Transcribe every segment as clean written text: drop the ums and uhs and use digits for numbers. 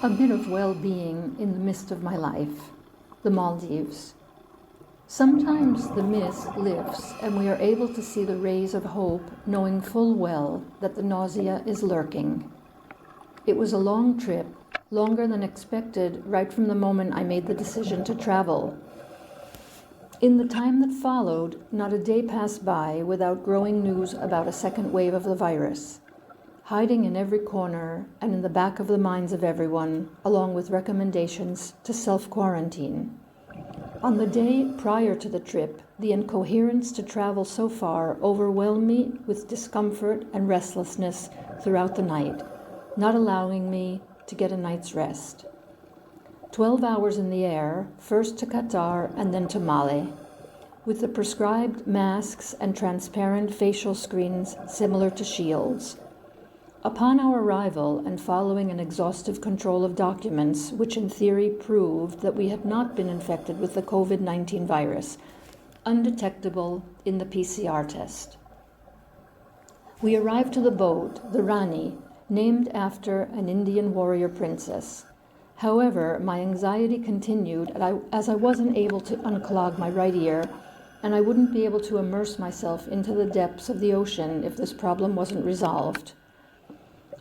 a bit of well-being in the midst of my life, the Maldives. Sometimes the mist lifts and we are able to see the rays of hope, knowing full well that the nausea is lurking. It was a long trip, longer than expected right from the moment I made the decision to travel. In the time that followed, not a day passed by without growing news about a second wave of the virus, hiding in every corner and in the back of the minds of everyone, along with recommendations to self-quarantine. On the day prior to the trip, the incoherence to travel so far overwhelmed me with discomfort and restlessness throughout the night, not allowing me to get a night's rest. 12 hours in the air, first to Qatar and then to Male, with the prescribed masks and transparent facial screens similar to shields. Upon our arrival and following an exhaustive control of documents, which in theory proved that we had not been infected with the COVID-19 virus, undetectable in the PCR test. We arrived to the boat, the Rani, named after an Indian warrior princess. However, my anxiety continued as I wasn't able to unclog my right ear, and I wouldn't be able to immerse myself into the depths of the ocean if this problem wasn't resolved.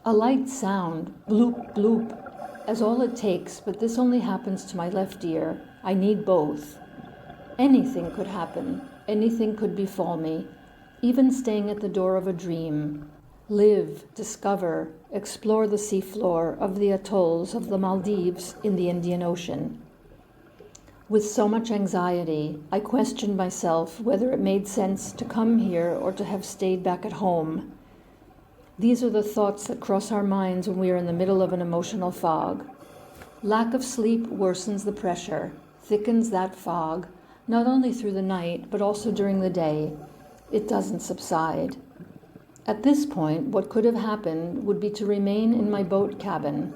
A light sound, bloop, bloop, is all it takes, but this only happens to my left ear. I need both. Anything could happen. Anything could befall me, even staying at the door of a dream. Live, discover, explore the seafloor of the atolls of the Maldives in the Indian Ocean. With so much anxiety, I questioned myself whether it made sense to come here or to have stayed back at home. These are the thoughts that cross our minds when we are in the middle of an emotional fog. Lack of sleep worsens the pressure, thickens that fog, not only through the night, but also during the day. It doesn't subside. At this point, what could have happened would be to remain in my boat cabin.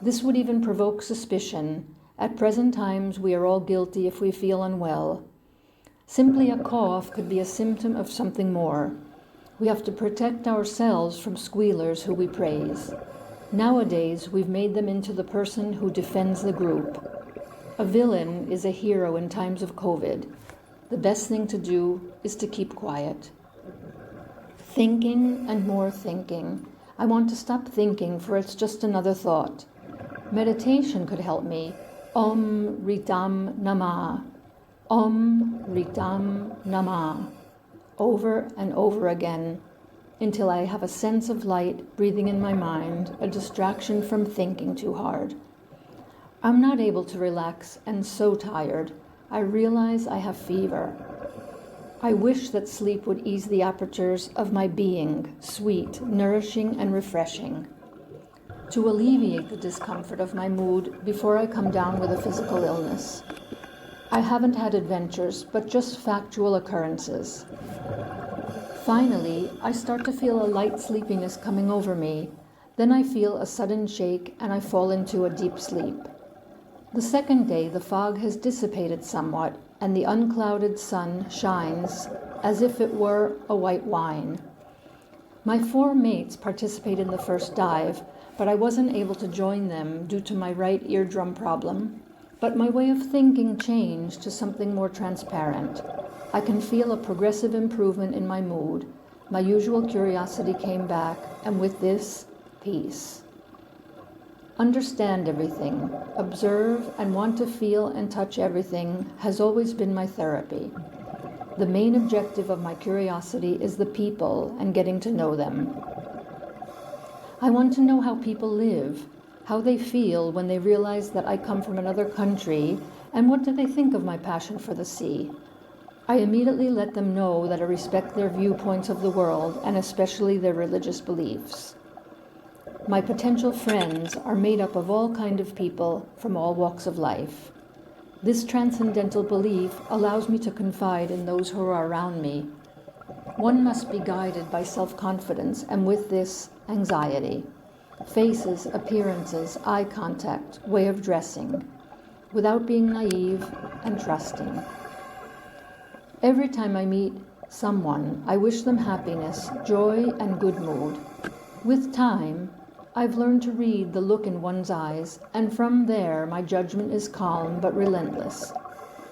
This would even provoke suspicion. At present times, we are all guilty if we feel unwell. Simply a cough could be a symptom of something more. We have to protect ourselves from squealers who we praise. Nowadays, we've made them into the person who defends the group. A villain is a hero in times of COVID. The best thing to do is to keep quiet. Thinking and more thinking. I want to stop thinking, for it's just another thought. Meditation could help me. Om Ridam Namah. Om Ridam Namah. Over and over again, until I have a sense of light breathing in my mind, a distraction from thinking too hard. I'm not able to relax and so tired. I realize I have fever. I wish that sleep would ease the apertures of my being, sweet, nourishing, and refreshing, to alleviate the discomfort of my mood before I come down with a physical illness. I haven't had adventures, but just factual occurrences. Finally, I start to feel a light sleepiness coming over me. Then I feel a sudden shake and I fall into a deep sleep. The second day, the fog has dissipated somewhat and the unclouded sun shines as if it were a white wine. My 4 mates participate in the first dive, but I wasn't able to join them due to my right eardrum problem. But my way of thinking changed to something more transparent. I can feel a progressive improvement in my mood. My usual curiosity came back, and with this, peace. Understand everything, observe, and want to feel and touch everything has always been my therapy. The main objective of my curiosity is the people and getting to know them. I want to know how people live, how they feel when they realize that I come from another country, and what do they think of my passion for the sea. I immediately let them know that I respect their viewpoints of the world, and especially their religious beliefs. My potential friends are made up of all kinds of people from all walks of life. This transcendental belief allows me to confide in those who are around me. One must be guided by self-confidence, and with this, anxiety. Faces, appearances, eye contact, way of dressing, without being naive and trusting. Every time I meet someone, I wish them happiness, joy, and good mood. With time, I've learned to read the look in one's eyes, and from there my judgment is calm but relentless.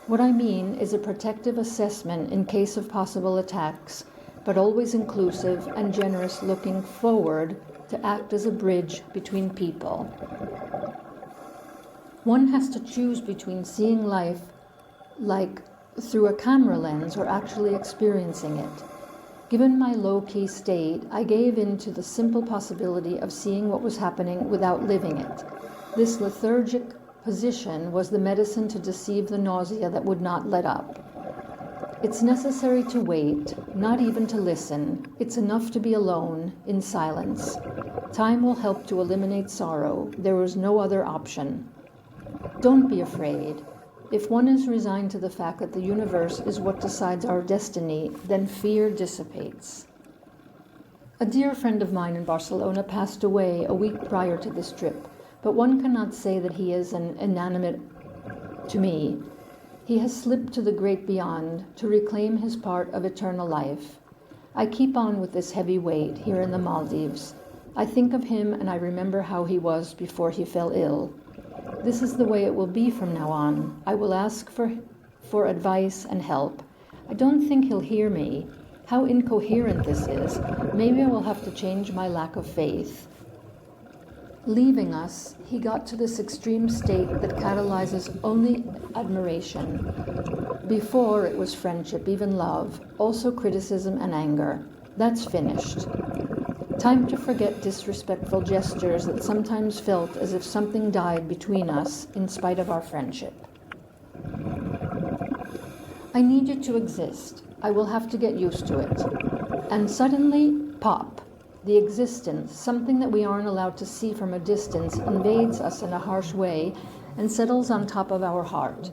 What I mean is a protective assessment in case of possible attacks, but always inclusive and generous, looking forward to act as a bridge between people. One has to choose between seeing life like through a camera lens or actually experiencing it. Given my low-key state, I gave in to the simple possibility of seeing what was happening without living it. This lethargic position was the medicine to deceive the nausea that would not let up. It's necessary to wait, not even to listen. It's enough to be alone, in silence. Time will help to eliminate sorrow. There is no other option. Don't be afraid. If one is resigned to the fact that the universe is what decides our destiny, then fear dissipates. A dear friend of mine in Barcelona passed away a week prior to this trip, but one cannot say that he is an inanimate to me. He has slipped to the great beyond to reclaim his part of eternal life. I keep on with this heavy weight here in the Maldives. I think of him and I remember how he was before he fell ill. This is the way it will be from now on. I will ask for advice and help. I don't think he'll hear me. How incoherent this is. Maybe I will have to change my lack of faith. Leaving us, he got to this extreme state that catalyzes only admiration. Before it was friendship, even love, also criticism and anger. That's finished. Time to forget disrespectful gestures that sometimes felt as if something died between us in spite of our friendship. I need you to exist. I will have to get used to it. And suddenly, pop. The existence, something that we aren't allowed to see from a distance, invades us in a harsh way and settles on top of our heart.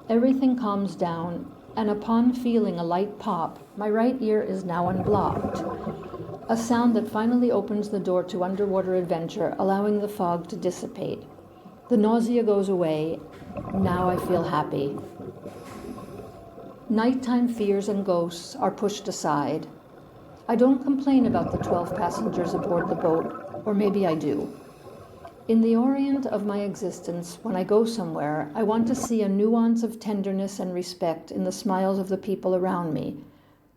Everything calms down, and upon feeling a light pop, my right ear is now unblocked. A sound that finally opens the door to underwater adventure, allowing the fog to dissipate. The nausea goes away. Now I feel happy. Nighttime fears and ghosts are pushed aside. I don't complain about the 12 passengers aboard the boat, or maybe I do. In the orient of my existence, when I go somewhere, I want to see a nuance of tenderness and respect in the smiles of the people around me.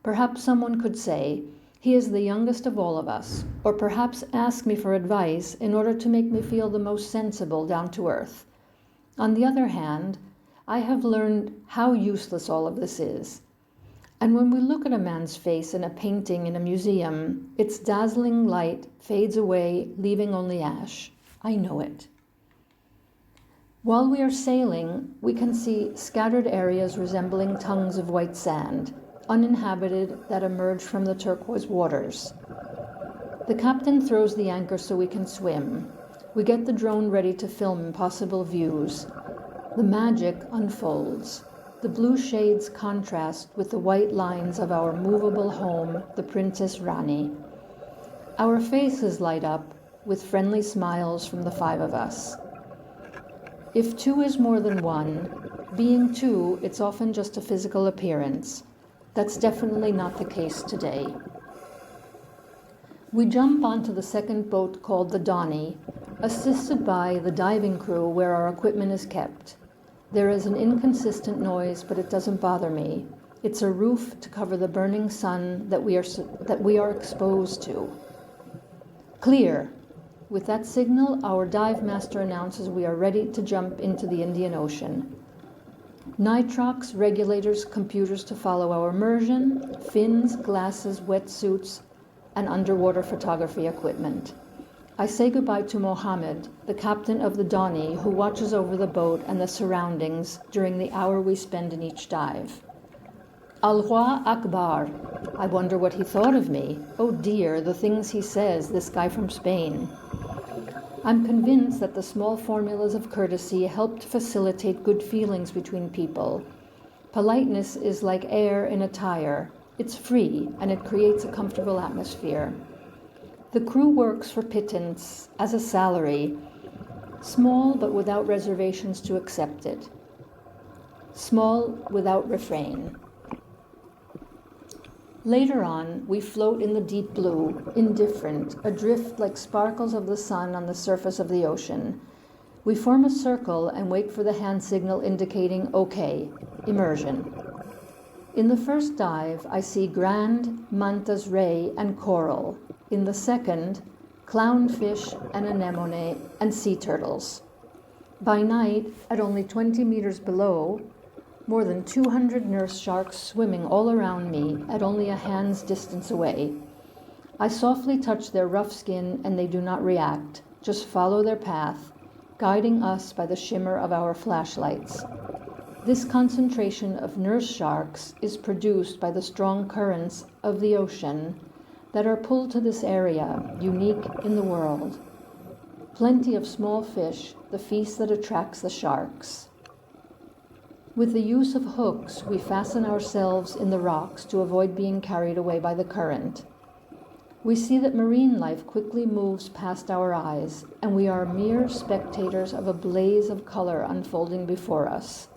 Perhaps someone could say, he is the youngest of all of us, or perhaps ask me for advice in order to make me feel the most sensible, down to earth. On the other hand, I have learned how useless all of this is. And when we look at a man's face in a painting in a museum, its dazzling light fades away, leaving only ash. I know it. While we are sailing, we can see scattered areas resembling tongues of white sand, uninhabited, that emerge from the turquoise waters. The captain throws the anchor so we can swim. We get the drone ready to film impossible views. The magic unfolds. The blue shades contrast with the white lines of our movable home, the Princess Rani. Our faces light up with friendly smiles from the 5 of us. If 2 is more than 1, being 2, it's often just a physical appearance. That's definitely not the case today. We jump onto the second boat called the Donny, assisted by the diving crew where our equipment is kept. There is an inconsistent noise, but it doesn't bother me. It's a roof to cover the burning sun that we are exposed to. Clear. With that signal, our dive master announces we are ready to jump into the Indian Ocean. Nitrox, regulators, computers to follow our immersion, fins, glasses, wetsuits, and underwater photography equipment. I say goodbye to Mohammed, the captain of the Donny, who watches over the boat and the surroundings during the hour we spend in each dive. Allahu Akbar. I wonder what he thought of me. Oh dear, the things he says, this guy from Spain. I'm convinced that the small formulas of courtesy help to facilitate good feelings between people. Politeness is like air in a tire. It's free, and it creates a comfortable atmosphere. The crew works for pittance, as a salary, small but without reservations to accept it. Small without refrain. Later on, we float in the deep blue, indifferent, adrift like sparkles of the sun on the surface of the ocean. We form a circle and wait for the hand signal indicating OK, immersion. In the first dive, I see grand mantas ray and coral. In the second, clownfish and anemone and sea turtles. By night, at only 20 meters below, more than 200 nurse sharks swimming all around me at only a hand's distance away. I softly touch their rough skin and they do not react, just follow their path, guiding us by the shimmer of our flashlights. This concentration of nurse sharks is produced by the strong currents of the ocean that are pulled to this area, unique in the world. Plenty of small fish, the feast that attracts the sharks. With the use of hooks, we fasten ourselves in the rocks to avoid being carried away by the current. We see that marine life quickly moves past our eyes, and we are mere spectators of a blaze of color unfolding before us.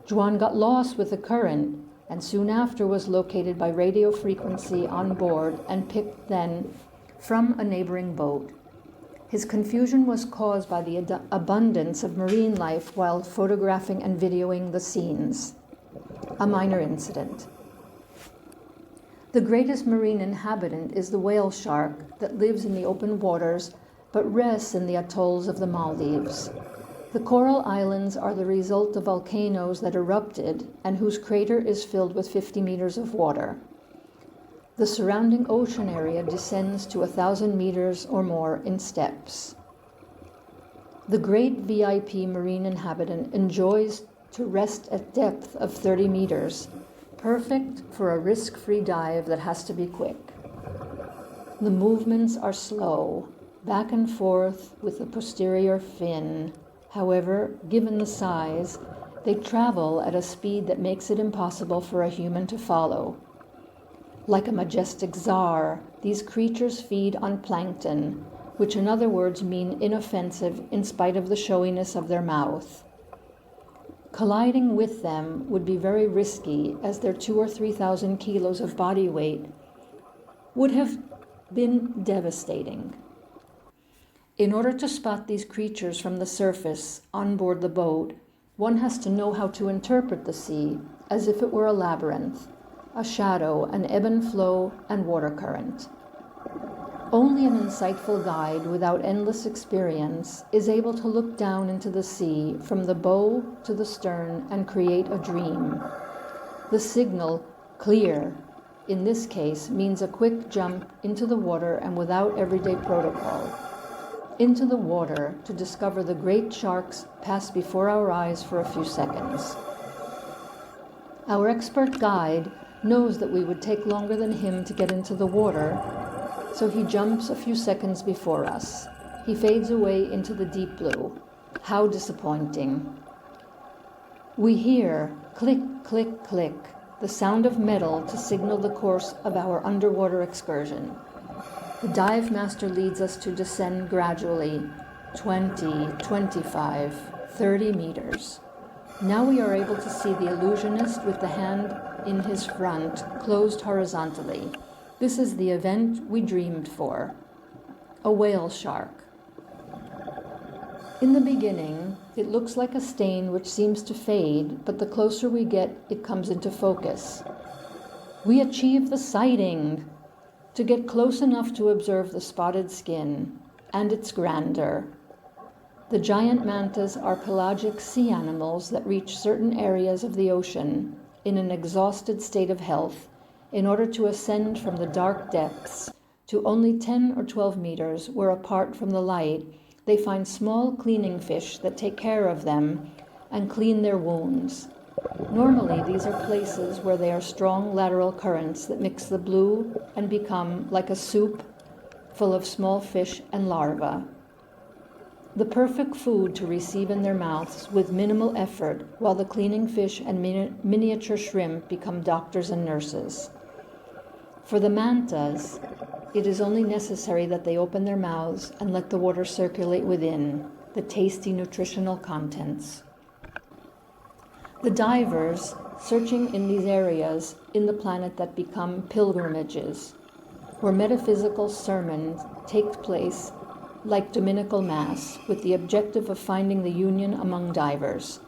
Juan got lost with the current, and soon after was located by radio frequency on board and picked then from a neighboring boat. His confusion was caused by the abundance of marine life while photographing and videoing the scenes. A minor incident. The greatest marine inhabitant is the whale shark that lives in the open waters but rests in the atolls of the Maldives. The coral islands are the result of volcanoes that erupted and whose crater is filled with 50 meters of water. The surrounding ocean area descends to 1,000 meters or more in steps. The great VIP marine inhabitant enjoys to rest at depth of 30 meters, perfect for a risk-free dive that has to be quick. The movements are slow, back and forth with the posterior fin. However, given the size, they travel at a speed that makes it impossible for a human to follow. Like a majestic czar, these creatures feed on plankton, which in other words mean inoffensive in spite of the showiness of their mouth. Colliding with them would be very risky, as their 2,000 or 3,000 kilos of body weight would have been devastating. In order to spot these creatures from the surface on board the boat, one has to know how to interpret the sea as if it were a labyrinth, a shadow, an ebb and flow, and water current. Only an insightful guide without endless experience is able to look down into the sea from the bow to the stern and create a dream. The signal, clear, in this case means a quick jump into the water and without everyday protocol. Into the water to discover the great sharks pass before our eyes for a few seconds. Our expert guide knows that we would take longer than him to get into the water, so he jumps a few seconds before us. He fades away into the deep blue. How disappointing. We hear click, click, click, the sound of metal to signal the course of our underwater excursion. The dive master leads us to descend gradually, 20, 25, 30 meters. Now we are able to see the illusionist with the hand in his front, closed horizontally. This is the event we dreamed for. A whale shark. In the beginning, it looks like a stain which seems to fade, but the closer we get, it comes into focus. We achieve the sighting! To get close enough to observe the spotted skin and its grandeur. The giant mantas are pelagic sea animals that reach certain areas of the ocean in an exhausted state of health in order to ascend from the dark depths to only 10 or 12 meters, where apart from the light, they find small cleaning fish that take care of them and clean their wounds. Normally, these are places where there are strong lateral currents that mix the blue and become like a soup full of small fish and larvae. The perfect food to receive in their mouths with minimal effort, while the cleaning fish and miniature shrimp become doctors and nurses. For the mantas, it is only necessary that they open their mouths and let the water circulate within, the tasty nutritional contents. The divers searching in these areas in the planet that become pilgrimages, where metaphysical sermons take place like Dominical Mass, with the objective of finding the union among divers.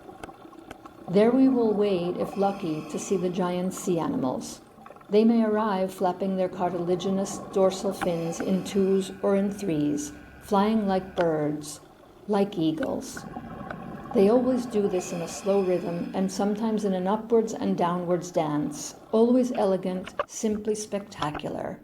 There we will wade, if lucky, to see the giant sea animals. They may arrive flapping their cartilaginous dorsal fins in twos or in threes, flying like birds, like eagles. They always do this in a slow rhythm and sometimes in an upwards and downwards dance, always elegant, simply spectacular.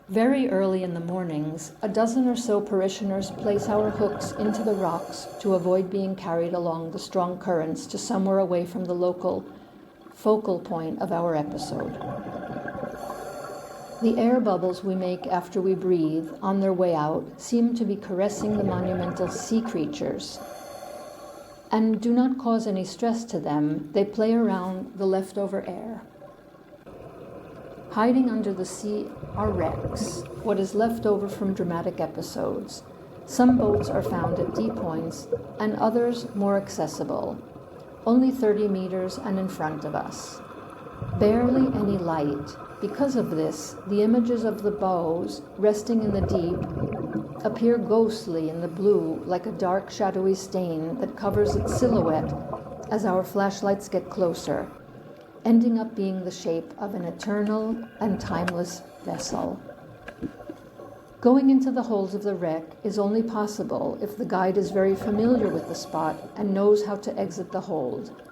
Very early in the mornings, a dozen or so parishioners place our hooks into the rocks to avoid being carried along the strong currents to somewhere away from the local focal point of our episode. The air bubbles we make after we breathe on their way out seem to be caressing the monumental sea creatures, and do not cause any stress to them. They play around the leftover air. Hiding under the sea are wrecks, what is left over from dramatic episodes. Some boats are found at deep points and others more accessible, only 30 meters and in front of us. Barely any light. Because of this, the images of the bows resting in the deep appear ghostly in the blue, like a dark shadowy stain that covers its silhouette as our flashlights get closer, ending up being the shape of an eternal and timeless vessel. Going into the holds of the wreck is only possible if the guide is very familiar with the spot and knows how to exit the hold,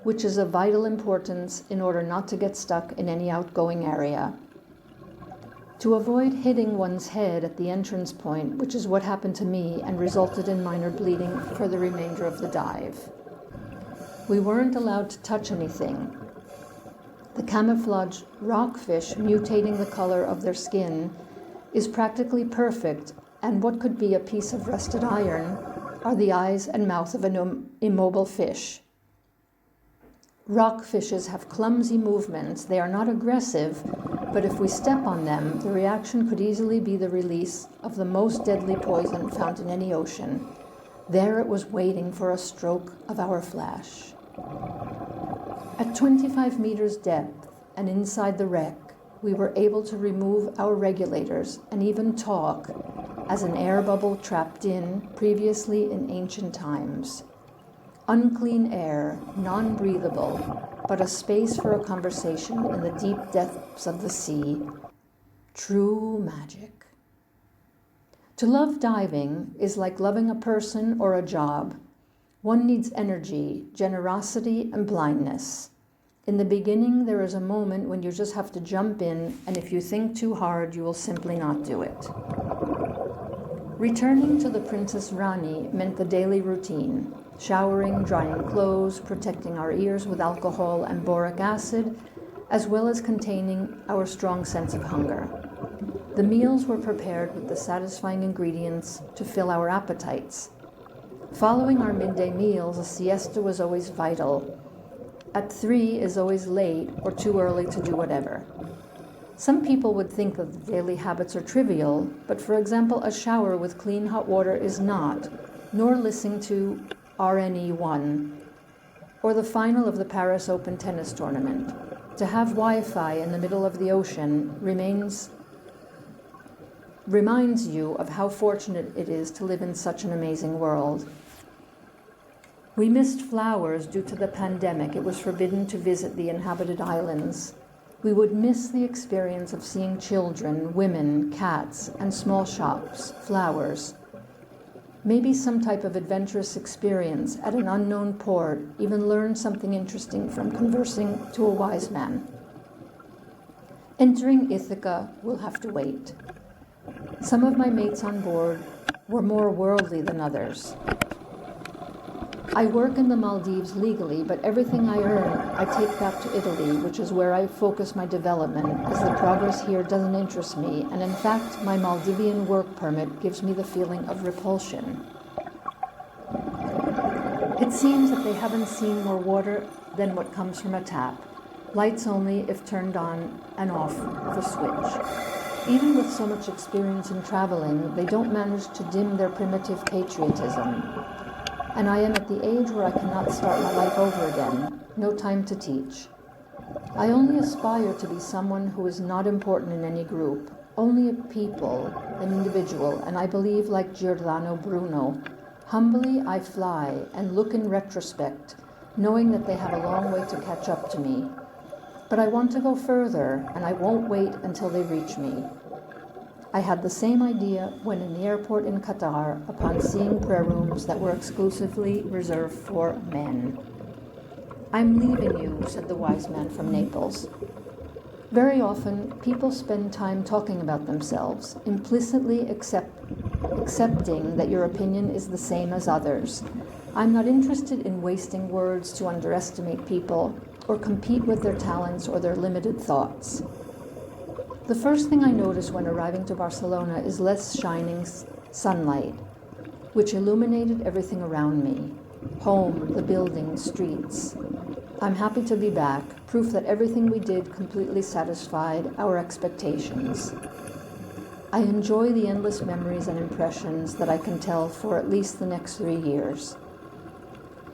which is of vital importance in order not to get stuck in any outgoing area. To avoid hitting one's head at the entrance point, which is what happened to me and resulted in minor bleeding for the remainder of the dive. We weren't allowed to touch anything. The camouflage rockfish mutating the color of their skin is practically perfect, and what could be a piece of rusted iron are the eyes and mouth of an immobile fish. Rockfishes have clumsy movements. They are not aggressive, but if we step on them, the reaction could easily be the release of the most deadly poison found in any ocean. There it was waiting for a stroke of our flash. At 25 meters depth and inside the wreck, we were able to remove our regulators and even talk as an air bubble trapped in previously in ancient times. Unclean air, non-breathable, but a space for a conversation in the deep depths of the sea. True magic. To love diving is like loving a person or a job. One needs energy, generosity, and blindness. In the beginning, there is a moment when you just have to jump in, and if you think too hard, you will simply not do it. Returning to the Princess Rani meant the daily routine: showering, drying clothes, protecting our ears with alcohol and boric acid, as well as containing our strong sense of hunger. The meals were prepared with the satisfying ingredients to fill our appetites. Following our midday meals, a siesta was always vital. At 3 is always late or too early to do whatever. Some people would think that the daily habits are trivial, but for example, a shower with clean hot water is not, nor listening to RNE1, or the final of the Paris Open tennis tournament. To have Wi-Fi in the middle of the ocean reminds you of how fortunate it is to live in such an amazing world. We missed flowers due to the pandemic. It was forbidden to visit the inhabited islands. We would miss the experience of seeing children, women, cats, and small shops, flowers. Maybe some type of adventurous experience at an unknown port, even learn something interesting from conversing to a wise man. Entering Ithaca will have to wait. Some of my mates on board were more worldly than others. I work in the Maldives legally, but everything I earn, I take back to Italy, which is where I focus my development, as the progress here doesn't interest me, and in fact, my Maldivian work permit gives me the feeling of repulsion. It seems that they haven't seen more water than what comes from a tap. Lights only if turned on and off with a switch. Even with so much experience in traveling, they don't manage to dim their primitive patriotism. and I am at the age where I cannot start my life over again, no time to teach. I only aspire to be someone who is not important in any group, only a people, an individual, and I believe like Giordano Bruno, humbly I fly and look in retrospect, knowing that they have a long way to catch up to me. But I want to go further, and I won't wait until they reach me. I had the same idea when in the airport in Qatar upon seeing prayer rooms that were exclusively reserved for men. "I'm leaving you," said the wise man from Naples. Very often, people spend time talking about themselves, implicitly accepting that your opinion is the same as others. I'm not interested in wasting words to underestimate people or compete with their talents or their limited thoughts. The first thing I noticed when arriving to Barcelona is less shining sunlight, which illuminated everything around me. Home, the buildings, streets. I'm happy to be back, proof that everything we did completely satisfied our expectations. I enjoy the endless memories and impressions that I can tell for at least the next 3 years.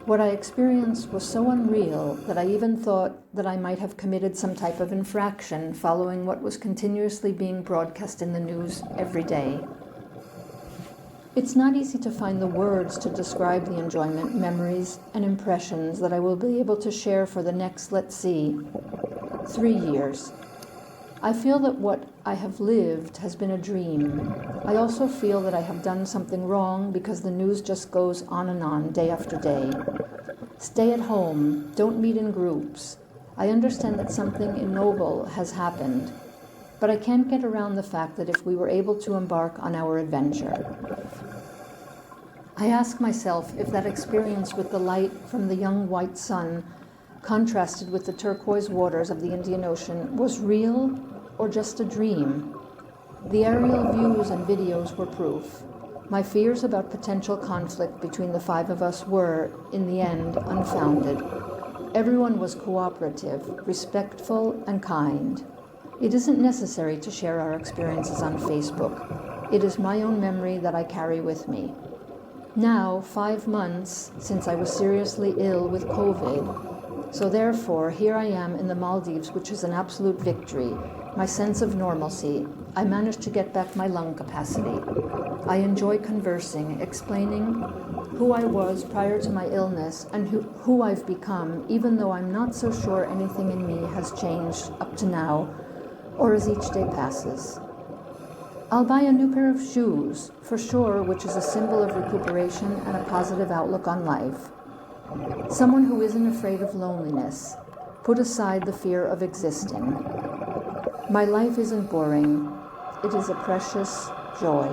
What I experienced was so unreal that I even thought that I might have committed some type of infraction following what was continuously being broadcast in the news every day. It's not easy to find the words to describe the enjoyment, memories, and impressions that I will be able to share for the next, 3 years. I feel that what I have lived has been a dream. I also feel that I have done something wrong because the news just goes on, day after day. Stay at home, don't meet in groups. I understand that something ignoble has happened, but I can't get around the fact that if we were able to embark on our adventure. I ask myself if that experience with the light from the young white sun contrasted with the turquoise waters of the Indian Ocean was real or just a dream. The aerial views and videos were proof. My fears about potential conflict between the 5 of us were, in the end, unfounded. Everyone was cooperative, respectful, and kind. It isn't necessary to share our experiences on Facebook. It is my own memory that I carry with me. Now, 5 months since I was seriously ill with COVID, so therefore here I am in the Maldives, which is an absolute victory. My sense of normalcy. I managed to get back my lung capacity. I enjoy conversing, explaining who I was prior to my illness and who I've become, even though I'm not so sure anything in me has changed up to now or as each day passes. I'll buy a new pair of shoes, for sure, which is a symbol of recuperation and a positive outlook on life. Someone who isn't afraid of loneliness. Put aside the fear of existing. My life isn't boring. It is a precious joy.